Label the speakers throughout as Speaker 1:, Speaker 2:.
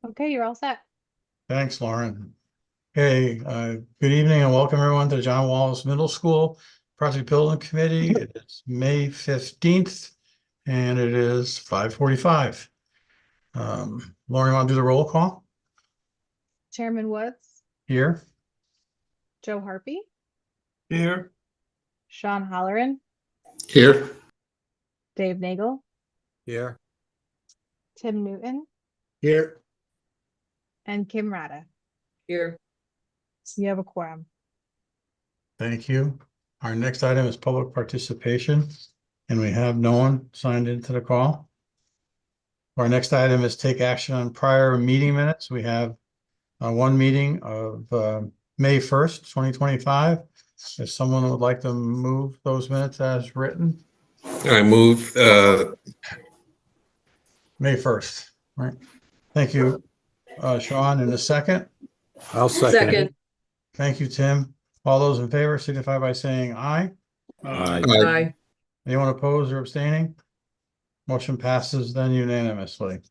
Speaker 1: Okay, you're all set.
Speaker 2: Thanks, Lauren. Okay, good evening and welcome everyone to John Wallace Middle School Project Building Committee. It is May 15th and it is 5:45. Lauren, you want to do the roll call
Speaker 1: Chairman Woods,
Speaker 2: here?
Speaker 1: Joe Harpy,
Speaker 2: Here.
Speaker 1: Sean Halloran,
Speaker 3: Here.
Speaker 1: Dave Nagel,
Speaker 3: Here.
Speaker 1: Tim Newton,
Speaker 3: Here.
Speaker 1: and Kim Rada.
Speaker 4: Here.
Speaker 1: You have a quorum.
Speaker 2: Thank you. Our next item is public participation, and we have no one signed into the call. Our next item is take action on prior meeting minutes. We have one meeting of May 1st, 2025. If someone would like to move those minutes as written,
Speaker 3: I move
Speaker 2: May 1st, right? Thank you, Sean. In a second.
Speaker 3: I'll second it.
Speaker 2: Thank you, Tim. All those in favor signify by saying aye.
Speaker 3: Aye.
Speaker 4: Aye.
Speaker 2: Anyone opposed or abstaining? Motion passes then unanimously.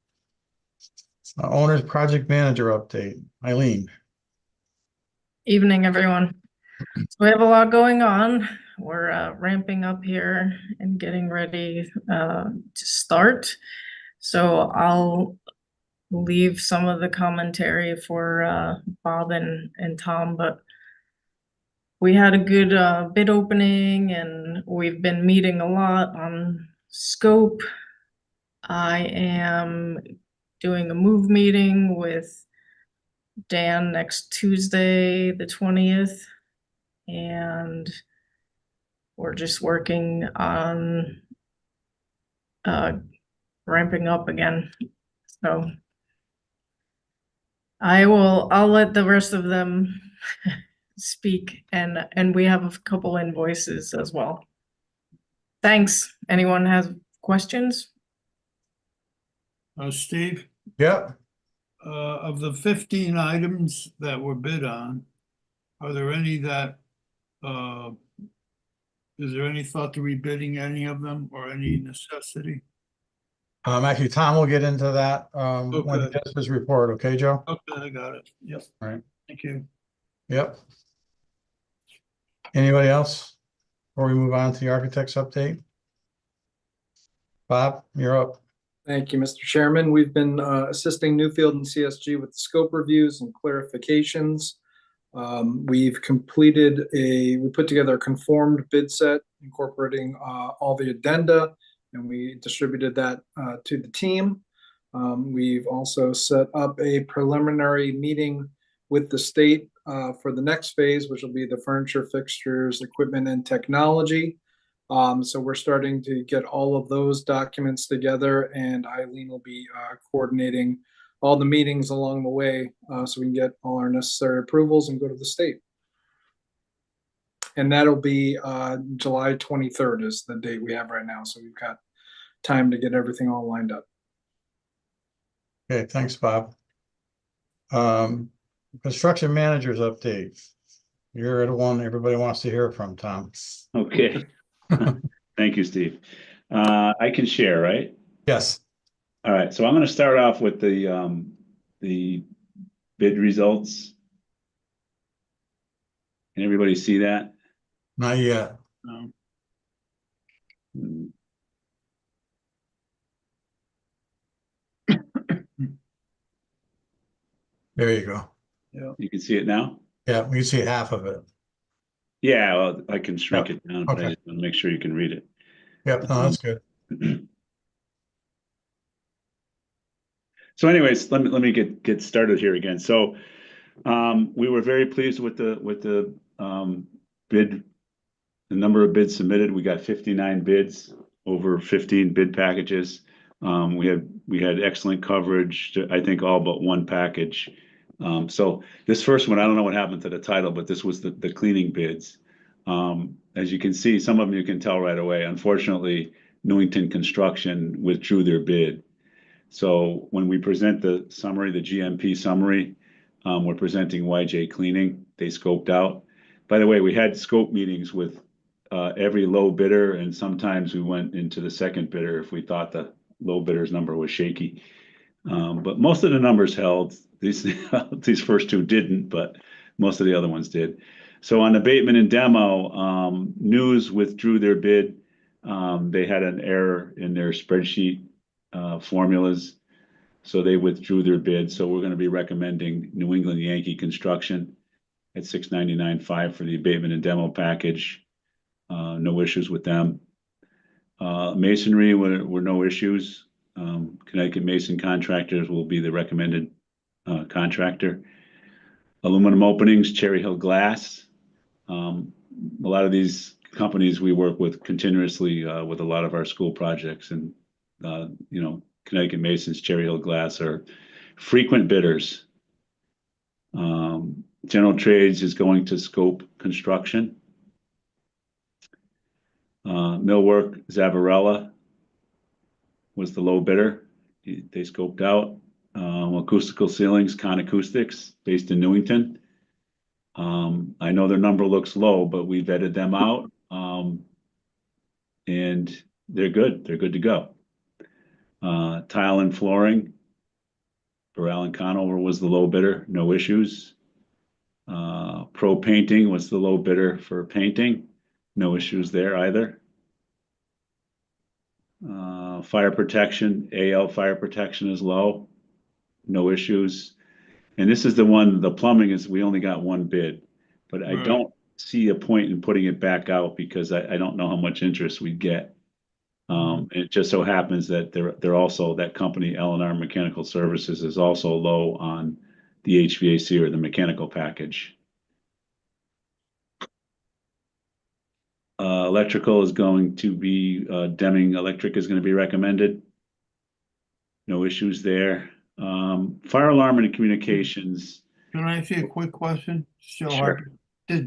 Speaker 2: Owner's project manager update, Eileen.
Speaker 5: Evening, everyone. So we have a lot going on. We're ramping up here and getting ready to start. So I'll leave some of the commentary for Bob and Tom, but we had a good bid opening and we've been meeting a lot on scope. I am doing a move meeting with Dan next Tuesday, the 20th, and we're just working on ramping up again. So I'll let the rest of them speak, and we have a couple invoices as well. Thanks. Anyone has questions?
Speaker 6: Steve,
Speaker 2: Yep.
Speaker 6: of the 15 items that were bid on, are there any that, is there any thought to rebidding any of them or any necessity?
Speaker 2: Actually, Tom will get into that when he
Speaker 6: Okay.
Speaker 2: does his report. Okay, Joe?
Speaker 6: Okay, I got it. Yep.
Speaker 2: All right.
Speaker 6: Thank you.
Speaker 2: Yep. Anybody else? Before we move on to the architect's update? Bob, you're up.
Speaker 7: Thank you, Mr. Chairman. We've been assisting Newfield and CSG with the scope reviews and clarifications. We put together a conformed bid set incorporating all the addenda, and we distributed that to the team. We've also set up a preliminary meeting with the state for the next phase, which will be the furniture, fixtures, equipment, and technology. So we're starting to get all of those documents together, and Eileen will be coordinating all the meetings along the way so we can get all our necessary approvals and go to the state. And that'll be July 23rd is the date we have right now. So we've got time to get everything all lined up.
Speaker 2: Okay, thanks, Bob. Construction managers update. You're the one everybody wants to hear from, Tom.
Speaker 8: Okay. Thank you, Steve. I can share, right?
Speaker 2: Yes.
Speaker 8: All right. So I'm going to start off with the bid results. Can everybody see that?
Speaker 2: Not yet.
Speaker 6: No.
Speaker 8: Hmm.
Speaker 2: There you go.
Speaker 6: Yeah.
Speaker 8: You can see it now?
Speaker 2: Yeah, we can see half of it.
Speaker 8: Yeah, well, I can shrink it down, but I
Speaker 2: Okay.
Speaker 8: just want to make sure you can read it.
Speaker 2: Yep, no, that's good.
Speaker 8: So anyways, let me get started here again. So we were very pleased with the bid, the number of bids submitted. We got 59 bids, over 15 bid packages. We had excellent coverage to, I think, all but one package. So this first one, I don't know what happened to the title, but this was the cleaning bids. As you can see, some of them you can tell right away. Unfortunately, Newington Construction withdrew their bid. So when we present the summary, the GMP summary, we're presenting YJ Cleaning. They scoped out. By the way, we had scope meetings with every low bidder, and sometimes we went into the second bidder if we thought the low bidder's number was shaky. But most of the numbers held. These first two didn't, but most of the other ones did. So on abatement and demo, News withdrew their bid. They had an error in their spreadsheet formulas, so they withdrew their bid. So we're going to be recommending New England Yankee Construction at $699.5 for the abatement and demo package. No issues with them. Masonry were no issues. Connecticut Mason Contractors will be the recommended contractor. Aluminum openings, Cherry Hill Glass. A lot of these companies we work with continuously with a lot of our school projects, and Connecticut Masons, Cherry Hill Glass are frequent bidders. General Trades is going to Scope Construction. Millwork, Zavarella was the low bidder. They scoped out. Acoustical ceilings, Con Acoustics, based in Newington. I know their number looks low, but we vetted them out, and they're good. They're good to go. Tile and flooring, Burrell and Conover was the low bidder, no issues. Pro Painting was the low bidder for painting, no issues there either. Fire protection, AL Fire Protection is low, no issues. And this is the one, the plumbing is, we only got one bid, but I don't see a point in putting it back out because I don't know how much interest we'd get. It just so happens that they're also, that company, L&R Mechanical Services, is also low on the HVAC or the mechanical package. Electrical is going to be, Deming Electric is going to be recommended. No issues there. Fire alarm and communications.
Speaker 6: Can I ask you a quick question? Still
Speaker 8: Sure.
Speaker 6: hard. Is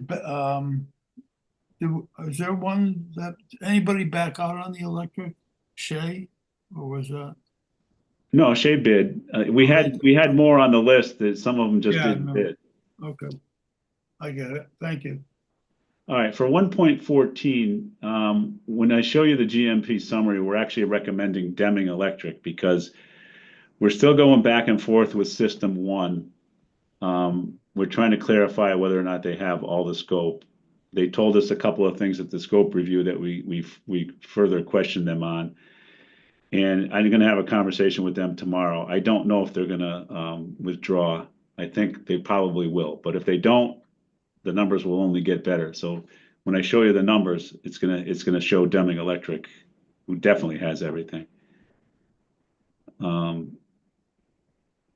Speaker 6: there one that, anybody back out on the electric? Shay, or was that?
Speaker 8: No, Shea bid. We had more on the list that some of them just
Speaker 6: Yeah,
Speaker 8: didn't
Speaker 6: no.
Speaker 8: bid.
Speaker 6: Okay. I get it. Thank you.
Speaker 8: All right, for 1.14, when I show you the GMP summary, we're actually recommending Deming Electric because we're still going back and forth with System 1. We're trying to clarify whether or not they have all the scope. They told us a couple of things at the scope review that we further questioned them on. And I'm going to have a conversation with them tomorrow. I don't know if they're going to withdraw. I think they probably will, but if they don't, the numbers will only get better. So when I show you the numbers, it's gonna show Deming Electric, who definitely has everything.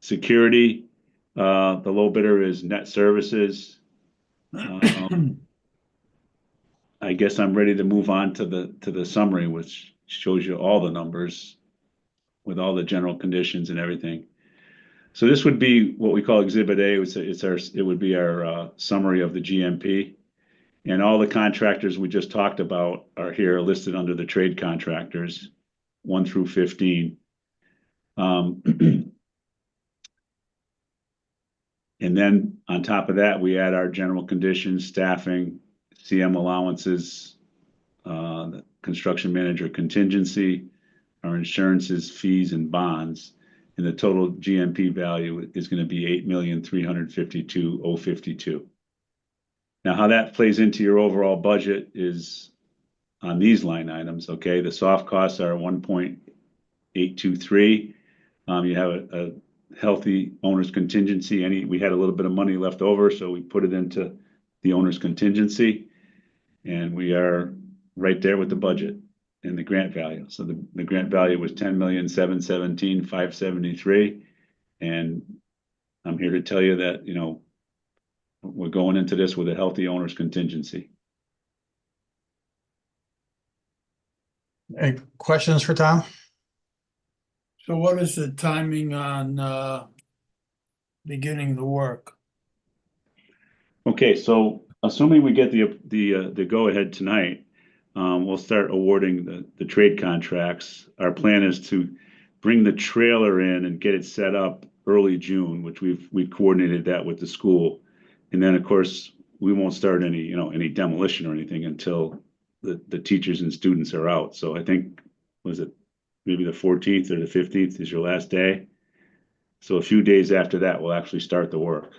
Speaker 8: Security, the low bidder is Net Services. I guess I'm ready to move on to the summary, which shows you all the numbers with all the general conditions and everything. So this would be what we call Exhibit A. It would be our summary of the GMP, and all the contractors we just talked about are here listed under the trade contractors, 1 through 15. And then on top of that, we add our general conditions, staffing, CM allowances, the construction manager contingency, our insurances, fees, and bonds. And the total GMP value is going to be $8,352,052. Now, how that plays into your overall budget is on these line items. Okay, the soft costs are 1.823. You have a healthy owner's contingency. We had a little bit of money left over, so we put it into the owner's contingency, and we are right there with the budget and the grant value. So the grant value was $10,717,573. And I'm here to tell you that, we're going into this with a healthy owner's contingency.
Speaker 2: Any questions for Tom?
Speaker 6: So what is the timing on beginning the work?
Speaker 8: Okay, so assuming we get the go-ahead tonight, we'll start awarding the trade contracts. Our plan is to bring the trailer in and get it set up early June, which we've coordinated that with the school. And then, of course, we won't start any demolition or anything until the teachers and students are out. So I think, was it maybe the 14th or the 15th is your last day? So a few days after that, we'll actually start the work.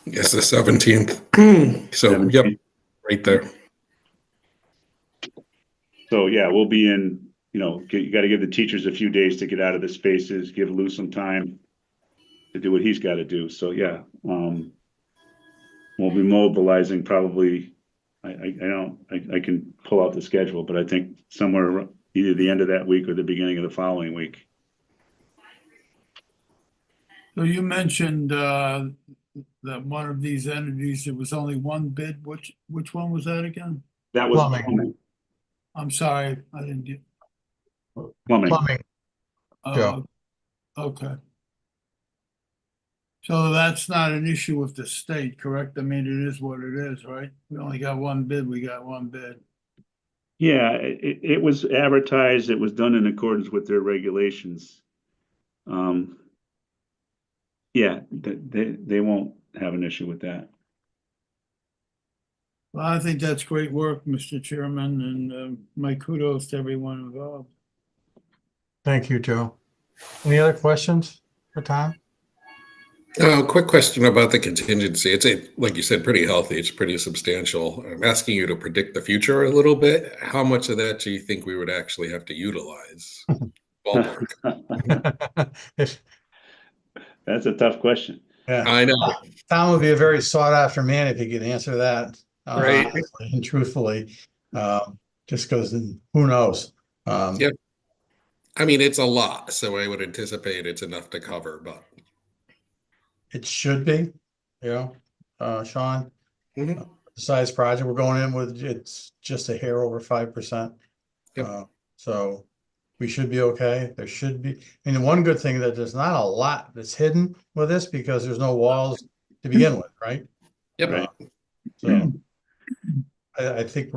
Speaker 3: Yes, the 17th. So, yep,
Speaker 8: 17th.
Speaker 3: right there.
Speaker 8: So yeah, we'll be in, you got to give the teachers a few days to get out of the spaces, give Lou some time to do what he's got to do. So yeah, we'll be mobilizing probably, I can pull out the schedule, but I think somewhere either the end of that week or the beginning of the following week.
Speaker 6: So you mentioned that one of these entities, there was only one bid. Which one was that again?
Speaker 8: That was
Speaker 2: Plumbing.
Speaker 6: I'm sorry, I didn't get.
Speaker 8: plumbing.
Speaker 2: Plumbing, Joe.
Speaker 6: Okay. So that's not an issue with the state, correct? I mean, it is what it is, right? We only got one bid, we got one bid.
Speaker 8: Yeah, it was advertised, it was done in accordance with their regulations. Yeah, they won't have an issue with that.
Speaker 6: Well, I think that's great work, Mr. Chairman, and my kudos to everyone involved.
Speaker 2: Thank you, Joe. Any other questions for Tom?
Speaker 3: Quick question about the contingency. It's like you said, pretty healthy. It's pretty substantial. I'm asking you to predict the future a little bit. How much of that do you think we would actually have to utilize? Ballpark.
Speaker 2: If-
Speaker 8: That's a tough question.
Speaker 2: Yeah,
Speaker 3: I know.
Speaker 2: Tom would be a very sought after man if he could answer that.
Speaker 3: Right.
Speaker 2: Honestly and truthfully, just because who knows?
Speaker 3: Yep. I mean, it's a lot, so I would anticipate it's enough to cover, but
Speaker 2: It should be, Sean,
Speaker 3: Mhm.
Speaker 2: the size project we're going in with, it's just a hair over 5%.
Speaker 3: Yep.
Speaker 2: So we should be okay. There should be, I mean, the one good thing that there's not a lot that's hidden with this because there's no walls to begin with, right?
Speaker 3: Yep.
Speaker 8: Right.
Speaker 2: So I think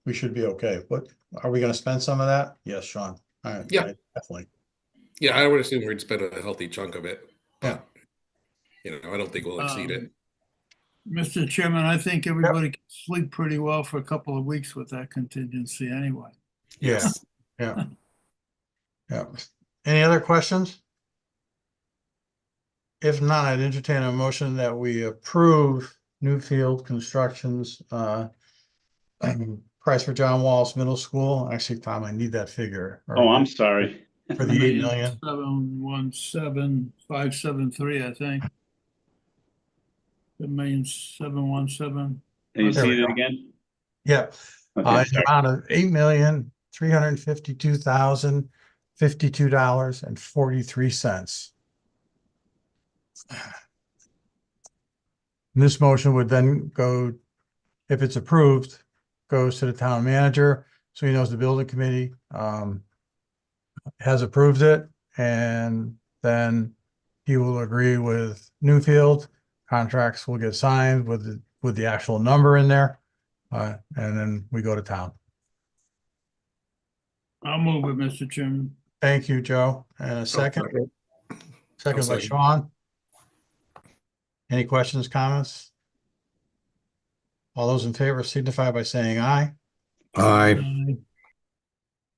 Speaker 2: we should be okay. What, are we gonna spend some of that? Yes, Sean. All right.
Speaker 3: Yeah.
Speaker 2: Definitely.
Speaker 3: Yeah, I would assume we'd spend a healthy chunk of it.
Speaker 2: Yeah.
Speaker 3: But, I don't think we'll exceed it.
Speaker 6: Mr. Chairman, I think everybody can sleep pretty well for a couple of weeks with that contingency anyway.
Speaker 2: Yeah. Yeah. Yeah. Any other questions? If not, I'd entertain a motion that we approve Newfield Construction's price for John Wallace Middle School. Actually, Tom, I need that figure.
Speaker 8: Oh, I'm sorry.
Speaker 2: For the 8 million.
Speaker 6: 717,573, I think. 7,717.
Speaker 8: Can you
Speaker 2: There
Speaker 8: see
Speaker 2: we
Speaker 8: it
Speaker 2: go.
Speaker 8: again?
Speaker 2: Yep.
Speaker 8: Okay,
Speaker 2: The
Speaker 8: sorry.
Speaker 2: amount of $8,352,052.43. This motion would then go, if it's approved, goes to the town manager, so he knows the building committee has approved it, and then he will agree with Newfield. Contracts will get signed with the actual number in there, and then we go to town.
Speaker 6: I'll move it, Mr. Chairman.
Speaker 2: Thank you, Joe. And a second by
Speaker 3: second.
Speaker 2: Sean. Any questions, comments? All those in favor signify by saying aye.
Speaker 3: Aye.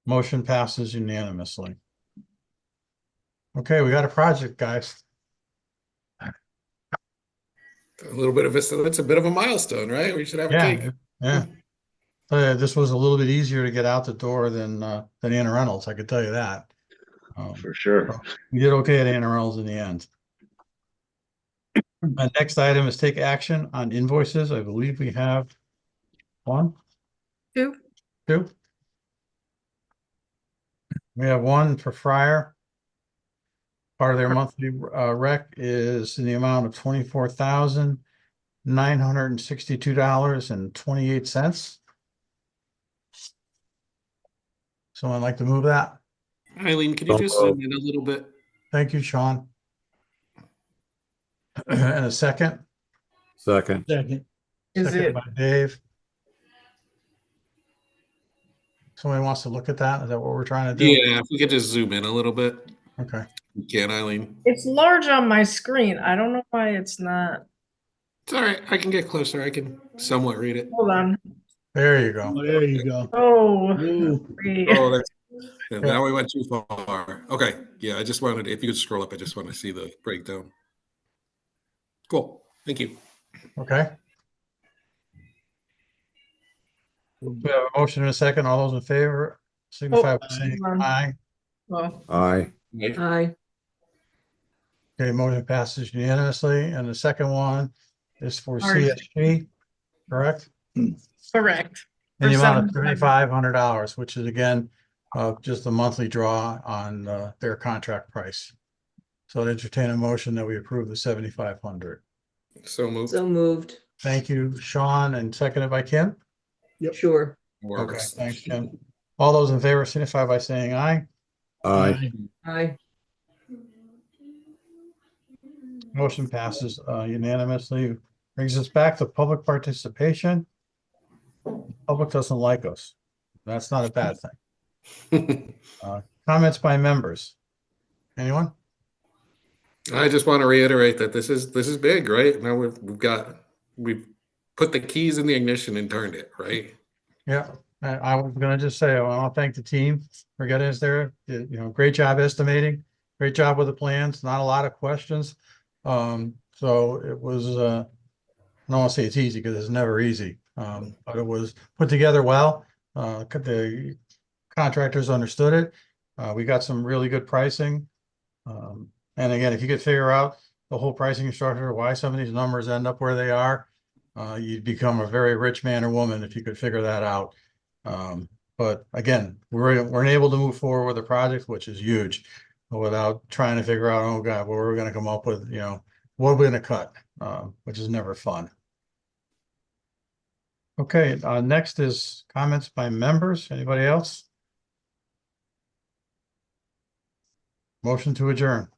Speaker 2: Motion passes unanimously. Okay, we got a project, guys.
Speaker 3: A little bit of it's a bit of a milestone, right? We should have a
Speaker 2: Yeah,
Speaker 3: cake.
Speaker 2: yeah. This was a little bit easier to get out the door than Anna Reynolds, I could tell you that.
Speaker 8: For sure.
Speaker 2: We did okay at Anna Reynolds in the end. The next item is take action on invoices. I believe we have one,
Speaker 5: Two.
Speaker 2: two. We have one for Fryer. Part of their monthly rec is in the amount of $24,962.28. Someone like to move that?
Speaker 3: Eileen, can you just zoom in a little bit?
Speaker 2: Thank you, Sean. And a second?
Speaker 3: Second.
Speaker 6: Second.
Speaker 5: Is
Speaker 2: Second
Speaker 5: it?
Speaker 2: by Dave. Somebody wants to look at that? Is that what we're trying to do?
Speaker 3: Yeah, if we could just zoom in a little bit.
Speaker 2: Okay.
Speaker 3: You can, Eileen.
Speaker 5: It's large on my screen. I don't know why it's not.
Speaker 3: It's all right. I can get closer. I can somewhat read it.
Speaker 5: Hold on.
Speaker 2: There you go.
Speaker 6: Oh, there you go.
Speaker 5: Oh,
Speaker 6: Ooh.
Speaker 3: Oh, that's, yeah, now we went too far. Okay, yeah, I just wanted, if you could scroll up, I just want to see the breakdown. Cool, thank you.
Speaker 2: Okay. We have a motion and a second. All those in favor signify by saying
Speaker 5: hold on.
Speaker 2: aye.
Speaker 5: Well,
Speaker 4: Aye.
Speaker 9: Aye.
Speaker 2: Okay, motion passes unanimously. And the second one is for
Speaker 5: Sorry.
Speaker 2: CSG, correct?
Speaker 5: correct.
Speaker 2: In the
Speaker 5: For
Speaker 2: amount of
Speaker 5: $7,500.
Speaker 2: $3,500, which is again, just a monthly draw on, their contract price. So I'd entertain a motion that we approve the 7,500.
Speaker 3: So moved.
Speaker 9: So moved.
Speaker 2: Thank you, Sean, and seconded by Kim.
Speaker 9: Sure.
Speaker 2: Okay,
Speaker 3: Works.
Speaker 2: thanks, Kim. All those in favor signify by saying aye.
Speaker 4: Aye.
Speaker 9: Aye.
Speaker 2: Motion passes unanimously. Brings us back to public participation. Public doesn't like us. That's not a bad thing. Comments by members. Anyone?
Speaker 3: I just want to reiterate that this is big, right? Now we've put the keys in the ignition and turned it, right?
Speaker 2: Yeah, I was gonna just say, I want to thank the team for getting us there. Great job estimating, great job with the plans, not a lot of questions. So it was, I don't want to say it's easy because it's never easy. But it was put together well. The contractors understood it. We got some really good pricing. And again, if you could figure out the whole pricing structure, why some of these numbers end up where they are, you'd become a very rich man or woman if you could figure that out. But again, we're able to move forward with the project, which is huge, without trying to figure out, oh God, what we're going to come up with, what we're going to cut, which is never fun. Okay, next is comments by members. Anybody else? Motion to adjourn.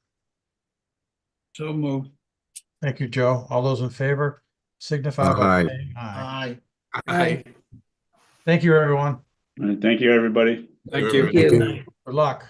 Speaker 6: So moved.
Speaker 2: Thank you, Joe. All those in favor signify by
Speaker 4: Aye.
Speaker 2: saying aye.
Speaker 6: Aye.
Speaker 2: Thank you, everyone.
Speaker 8: All right, thank you, everybody.
Speaker 7: Thank you.
Speaker 9: Thank you.
Speaker 2: Good luck.